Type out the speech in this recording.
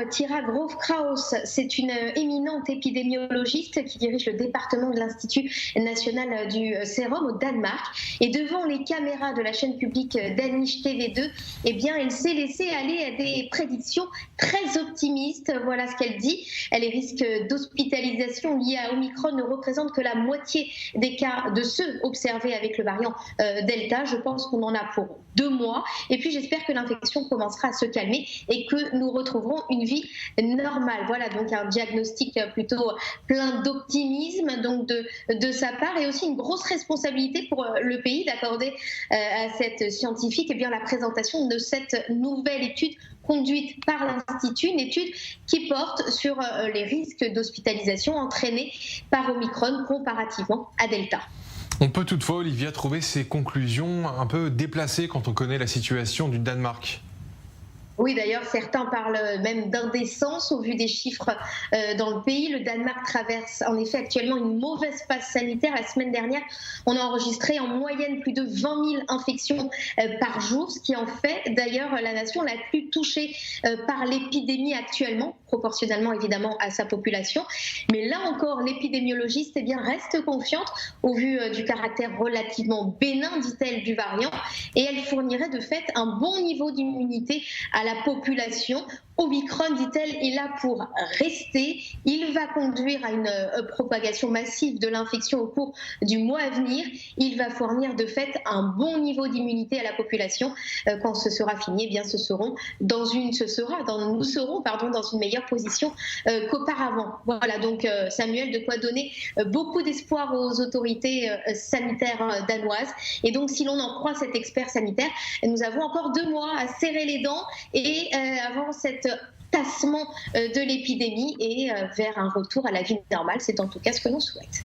Tira Grove-Kraus. C'est une éminente épidémiologiste qui dirige le département de l'Institut national du sérum au Danemark. Et devant les caméras de la chaîne publique Danish TV2, eh bien, elle s'est laissée aller à des prédictions très optimistes. Voilà ce qu'elle dit. Les risques d'hospitalisation liés à Omicron ne représentent que la moitié des cas de ceux observés avec le variant Delta. Je pense qu'on en a pour 2 mois. Et puis, j'espère que l'infection commencera à se calmer et que nous retrouverons une vie normale. Voilà donc un diagnostic plutôt plein d'optimisme donc de sa part, et aussi une grosse responsabilité pour le pays d'accorder à cette scientifique eh bien, la présentation de cette nouvelle étude conduite par l'Institut, une étude qui porte sur les risques d'hospitalisation entraînés par Omicron comparativement à Delta. On peut toutefois, Olivia, trouver ces conclusions un peu déplacées quand on connaît la situation du Danemark. Oui, d'ailleurs, certains parlent même d'indécence au vu des chiffres dans le pays. Le Danemark traverse en effet actuellement une mauvaise passe sanitaire. La semaine dernière, on a enregistré en moyenne plus de 20 000 infections par jour, ce qui en fait d'ailleurs la nation la plus touchée par l'épidémie actuellement, proportionnellement évidemment à sa population. Mais là encore, l'épidémiologiste reste confiante au vu du caractère relativement bénin, dit-elle, du variant, et elle fournirait de fait un bon niveau d'immunité à la population. Omicron, dit-elle, est là pour rester. Il va conduire à une propagation massive de l'infection au cours du mois à venir. Il va fournir de fait un bon niveau d'immunité à la population. Quand ce sera fini, eh bien, nous serons dans une meilleure position qu'auparavant. Voilà, donc Samuel, de quoi donner beaucoup d'espoir aux autorités sanitaires danoises. Et donc, si l'on en croit cet expert sanitaire, nous avons encore 2 mois à serrer les dents et avant cet tassement de l'épidémie et vers un retour à la vie normale. C'est en tout cas ce que l'on souhaite.